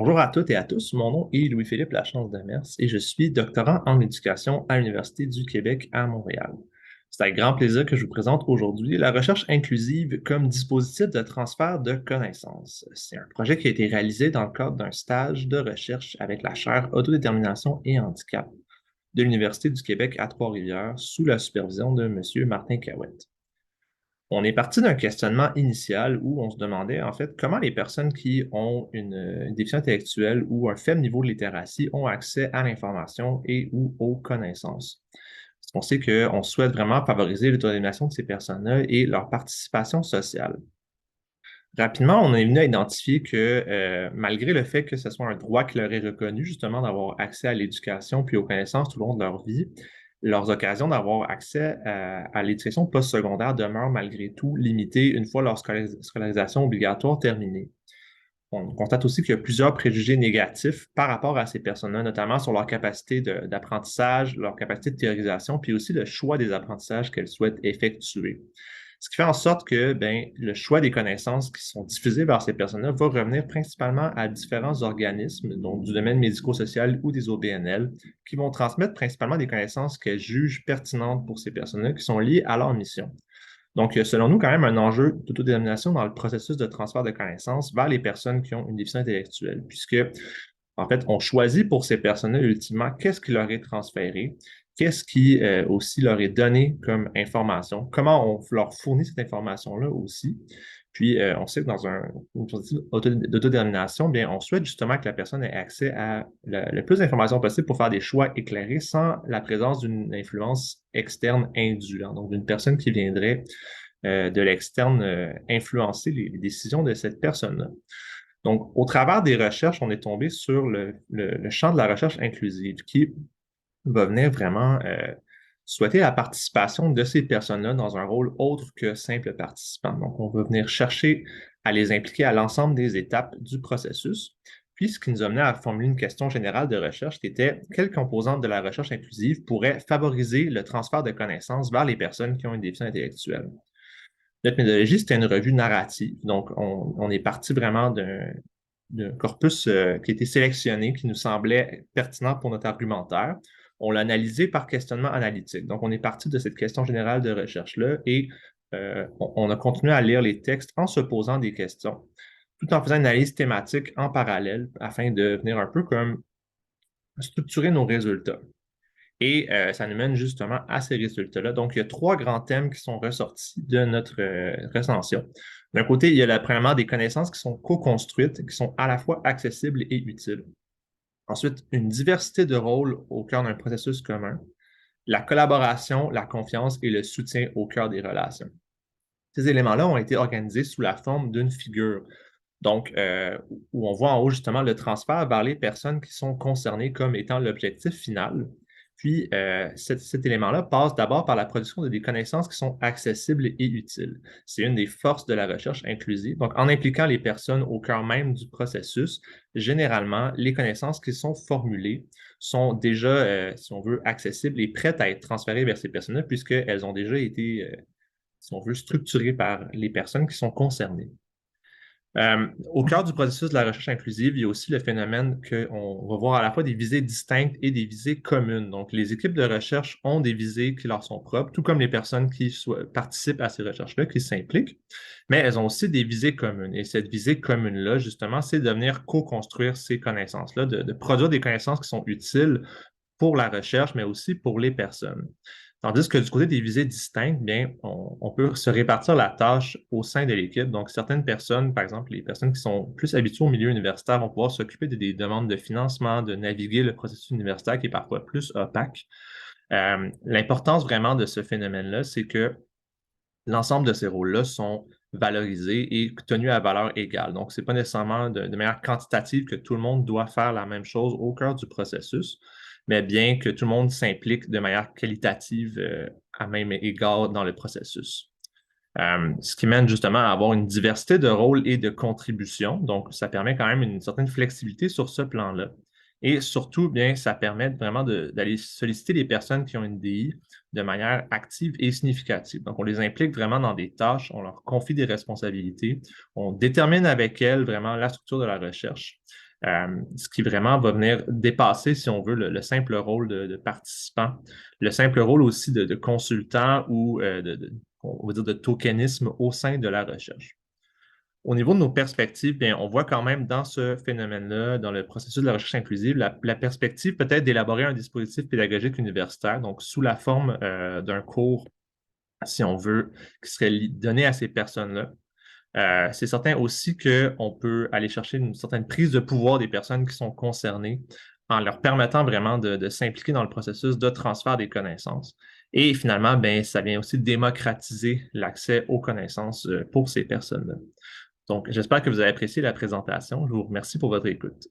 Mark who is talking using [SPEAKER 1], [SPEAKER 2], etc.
[SPEAKER 1] Bonjour à toutes et à tous, mon nom est Louis-Philippe Lachance-Demers et je suis doctorant en éducation à l'Université du Québec à Montréal. C'est avec grand plaisir que je vous présente aujourd'hui la recherche inclusive comme dispositif de transfert de connaissances. C'est un projet qui a été réalisé dans le cadre d'un stage de recherche avec la chaire Autodétermination et handicap de l'Université du Québec à Trois-Rivières sous la supervision de M. Martin Cahouette. On est parti d'un questionnement initial où on se demandait en fait comment les personnes qui ont une déficience intellectuelle ou un faible niveau de littératie ont accès à l'information et ou aux connaissances. Parce qu'on sait qu'on souhaite vraiment favoriser l'autodétermination de ces personnes-là et leur participation sociale. Rapidement, on est venu à identifier que malgré le fait que ce soit un droit qui leur est reconnu, justement, d'avoir accès à l'éducation puis aux connaissances tout au long de leur vie, leurs occasions d'avoir accès à l'éducation postsecondaire demeurent malgré tout limitées une fois leur scolarisation obligatoire terminée. On constate aussi qu'il y a plusieurs préjugés négatifs par rapport à ces personnes-là, notamment sur leur capacité d'apprentissage, leur capacité de théorisation, puis aussi le choix des apprentissages qu'elles souhaitent effectuer. Ce qui fait en sorte que le choix des connaissances qui sont diffusées vers ces personnes-là va revenir principalement à différents organismes, donc du domaine médico-social ou des OBNL, qui vont transmettre principalement des connaissances qu'elles jugent pertinentes pour ces personnes-là qui sont liées à leur mission. Donc, selon nous, quand même un enjeu d'autodétermination dans le processus de transfert de connaissances vers les personnes qui ont une déficience intellectuelle, puisque, en fait, on choisit pour ces personnes-là, ultimement, qu'est-ce qui leur est transféré, qu'est-ce qui aussi leur est donné comme information, comment on leur fournit cette information-là aussi. Puis, on sait que dans une processus d'autodétermination, bien, on souhaite justement que la personne ait accès à le plus d'informations possible pour faire des choix éclairés sans la présence d'une influence externe indue, hein, donc d'une personne qui viendrait de l'externe influencer les décisions de cette personne-là. Donc, au travers des recherches, on est tombé sur le champ de la recherche inclusive qui va venir vraiment souhaiter la participation de ces personnes-là dans un rôle autre que simple participant. Donc, on va venir chercher à les impliquer à l'ensemble des étapes du processus. Puis, ce qui nous a mené à formuler une question générale de recherche qui était quelle composante de la recherche inclusive pourrait favoriser le transfert de connaissances vers les personnes qui ont une déficience intellectuelle? Notre méthodologie, c'était une revue narrative. Donc, on est parti vraiment d'un corpus qui a été sélectionné, qui nous semblait pertinent pour notre argumentaire. On l'a analysé par questionnement analytique. Donc, on est parti de cette question générale de recherche-là et on a continué à lire les textes en se posant des questions, tout en faisant une analyse thématique en parallèle afin de venir un peu comme structurer nos résultats. Et ça nous mène justement à ces résultats-là. Donc, il y a trois grands thèmes qui sont ressortis de notre recension. D'un côté, il y a premièrement des connaissances qui sont co-construites, qui sont à la fois accessibles et utiles. Ensuite, une diversité de rôles au cœur d'un processus commun. La collaboration, la confiance et le soutien au cœur des relations. Ces éléments-là ont été organisés sous la forme d'une figure. Donc, où on voit en haut justement le transfert vers les personnes qui sont concernées comme étant l'objectif final. Puis, cet élément-là passe d'abord par la production de des connaissances qui sont accessibles et utiles. C'est une des forces de la recherche inclusive. Donc, en impliquant les personnes au cœur même du processus, généralement, les connaissances qui sont formulées sont déjà, si on veut, accessibles et prêtes à être transférées vers ces personnes-là, puisqu'elles ont déjà été, si on veut, structurées par les personnes qui sont concernées. Au cœur du processus de la recherche inclusive, il y a aussi le phénomène qu'on va voir à la fois des visées distinctes et des visées communes. Donc, les équipes de recherche ont des visées qui leur sont propres, tout comme les personnes qui participent à ces recherches-là, qui s'impliquent, mais elles ont aussi des visées communes. Et cette visée commune-là, justement, c'est de venir co-construire ces connaissances-là, de produire des connaissances qui sont utiles pour la recherche, mais aussi pour les personnes. Tandis que du côté des visées distinctes, bien, on peut se répartir la tâche au sein de l'équipe. Donc, certaines personnes, par exemple, les personnes qui sont plus habituées au milieu universitaire vont pouvoir s'occuper des demandes de financement, de naviguer le processus universitaire qui est parfois plus opaque. L'importance vraiment de ce phénomène-là, c'est que l'ensemble de ces rôles-là sont valorisés et tenus à valeur égale. Donc, ce n'est pas nécessairement de manière quantitative que tout le monde doit faire la même chose au cœur du processus, mais bien que tout le monde s'implique de manière qualitative à même égard dans le processus. Ce qui mène justement à avoir une diversité de rôles et de contributions. Donc, ça permet quand même une certaine flexibilité sur ce plan-là. Et surtout, bien, ça permet vraiment d'aller solliciter les personnes qui ont une DI de manière active et significative. Donc, on les implique vraiment dans des tâches, on leur confie des responsabilités, on détermine avec elles vraiment la structure de la recherche. ce qui vraiment va venir dépasser, si on veut, le simple rôle de participant, le simple rôle aussi de consultant ou on va dire de tokenisme au sein de la recherche. Au niveau de nos perspectives, bien, on voit quand même dans ce phénomène-là, dans le processus de la recherche inclusive, la perspective peut-être d'élaborer un dispositif pédagogique universitaire, donc sous la forme d'un cours, si on veut, qui serait donné à ces personnes-là. C'est certain aussi qu'on peut aller chercher une certaine prise de pouvoir des personnes qui sont concernées en leur permettant vraiment de s'impliquer dans le processus de transfert des connaissances. Et finalement, ben, ça vient aussi démocratiser l'accès aux connaissances pour ces personnes-là. Donc, j'espère que vous avez apprécié la présentation. Je vous remercie pour votre écoute.